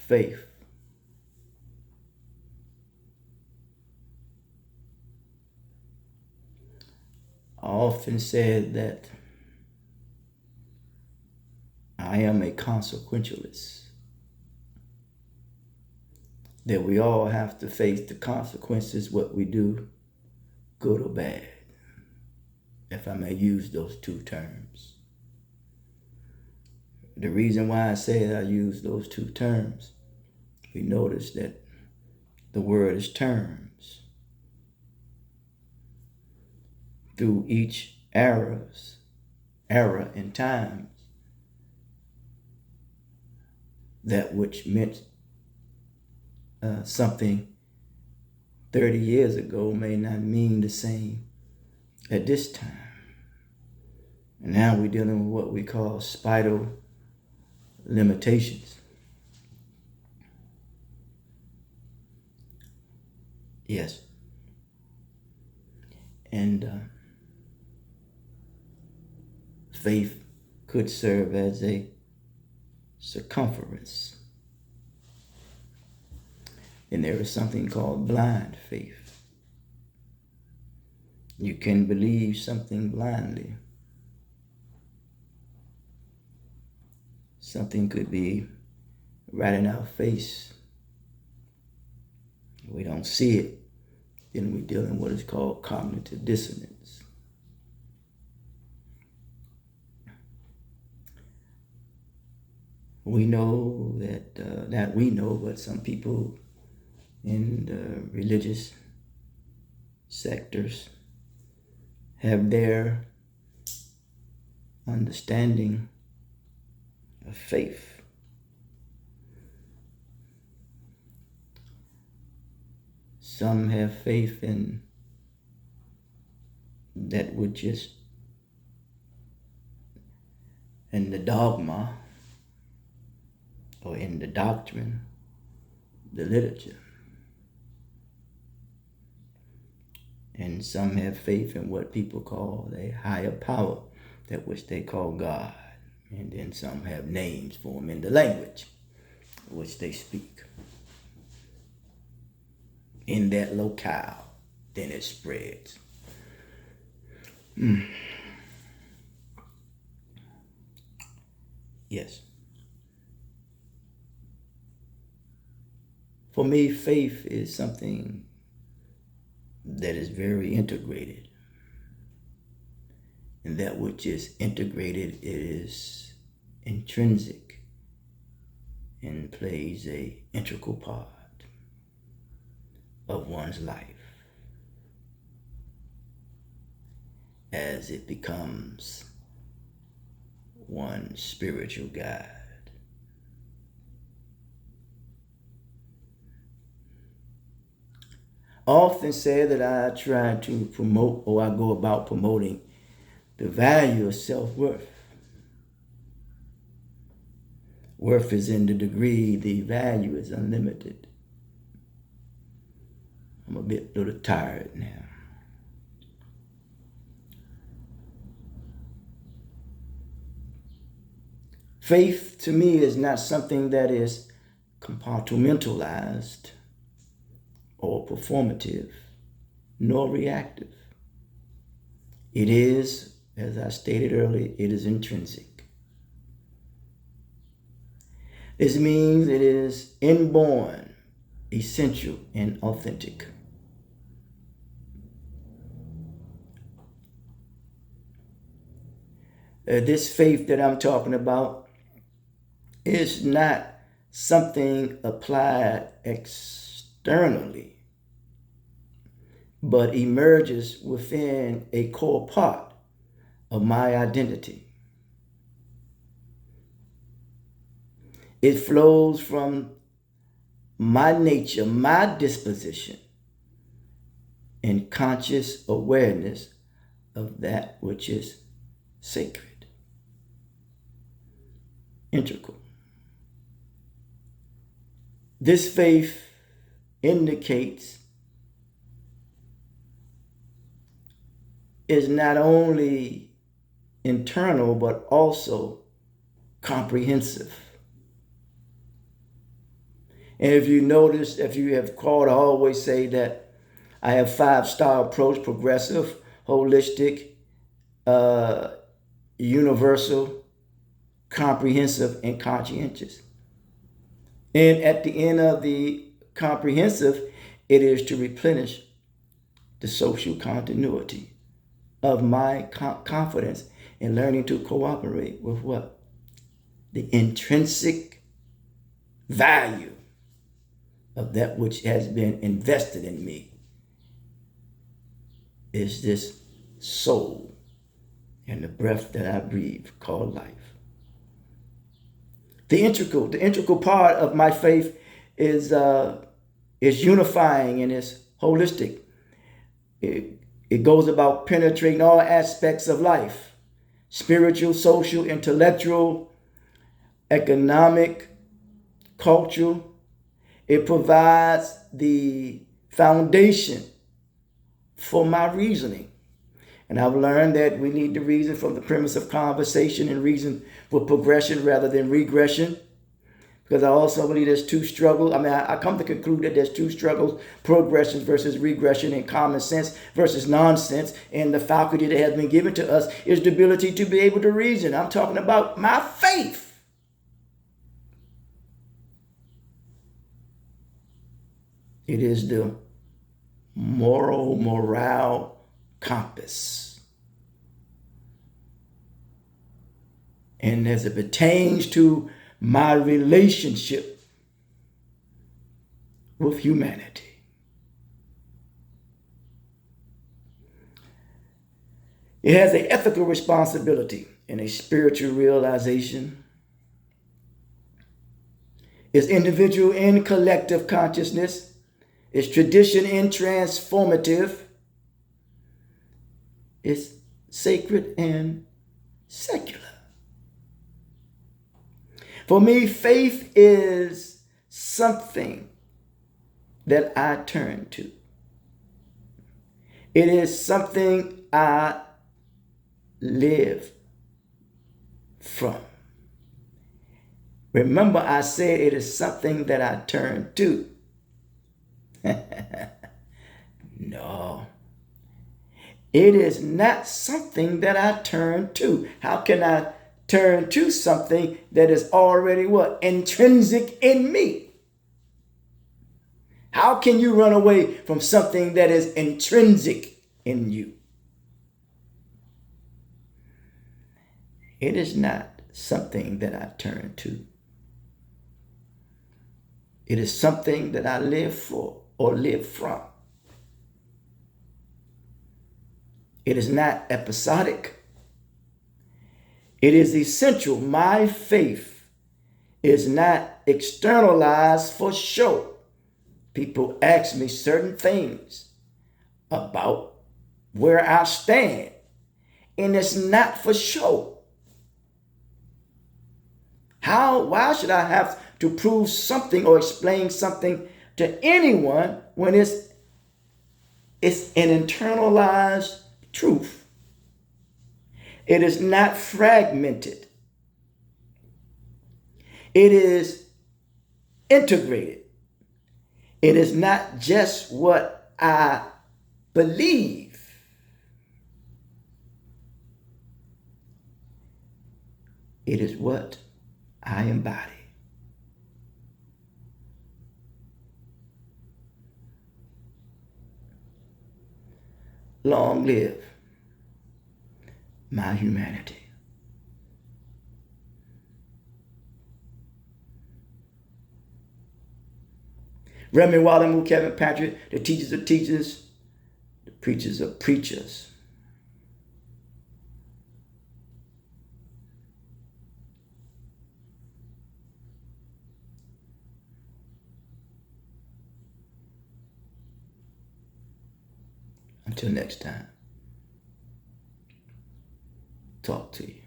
faith. I often said that I am a consequentialist, that we all have to face the consequences, what we do, good or bad, if I may use those two terms. The reason why I say I use those two terms, we notice that the word is terms. Through each era in times, that which meant something 30 years ago may not mean the same at this time. And now we're dealing with what we call spiral limitations. Yes. And faith could serve as a circumference. And there is something called blind faith. You can believe something blindly. Something could be right in our face. We don't see it. Then we're dealing with what is called cognitive dissonance. We know that we know, but some people in the religious sectors have their understanding of faith. Some have faith in that which is in the dogma or in the doctrine, the literature. And some have faith in what people call a higher power, that which they call God. And then some have names for them in the language which they speak. In that locale, then it spreads. Yes. For me, faith is something that is very integrated. And that which is integrated is intrinsic and plays an integral part of one's life as it becomes one's spiritual guide. I often say that I try to promote, or I go about promoting, the value of self-worth. Worth is in the degree, the value is unlimited. I'm a little tired now. Faith to me is not something that is compartmentalized or performative, nor reactive. It is, as I stated earlier, it is intrinsic. This means it is inborn, essential, and authentic. This faith that I'm talking about is not something applied externally, but emerges within a core part of my identity. It flows from my nature, my disposition, and conscious awareness of that which is sacred, integral. This faith indicates is not only internal, but also comprehensive. And if you notice, if you have called, I always say that I have 5-star approach: progressive, holistic, uh, universal, comprehensive, and conscientious. And at the end of the comprehensive, it is to replenish the social continuity of my confidence in learning to cooperate with what? The intrinsic value of that which has been invested in me is this soul and the breath that I breathe called life. The integral part of my faith is unifying and is holistic. It goes about penetrating all aspects of life: spiritual, social, intellectual, economic, cultural. It provides the foundation for my reasoning. And I've learned that we need to reason from the premise of conversation and reason with progression rather than regression. Because I also believe there's two struggles. I come to conclude that there's two struggles: progression versus regression, and common sense versus nonsense. And the faculty that has been given to us is the ability to be able to reason. I'm talking about my faith. It is the morale compass. And as it pertains to my relationship with humanity, it has an ethical responsibility and a spiritual realization. It's individual and collective consciousness. It's tradition and transformative. It's sacred and secular. For me, faith is something that I turn to. It is something I live from. Remember, I said it is something that I turn to. No. It is not something that I turn to. How can I turn to something that is already what? Intrinsic in me. How can you run away from something that is intrinsic in you? It is not something that I turn to. It is something that I live for or live from. It is not episodic. It is essential. My faith is not externalized for show. People ask me certain things about where I stand, and it's not for show. Why should I have to prove something or explain something to anyone when it's an internalized truth? It is not fragmented. It is integrated. It is not just what I believe. It is what I embody. Long live my humanity. Reverend Walden, Kevin Patrick, the teachers of teachers, the preachers of preachers. Until next time, talk to you.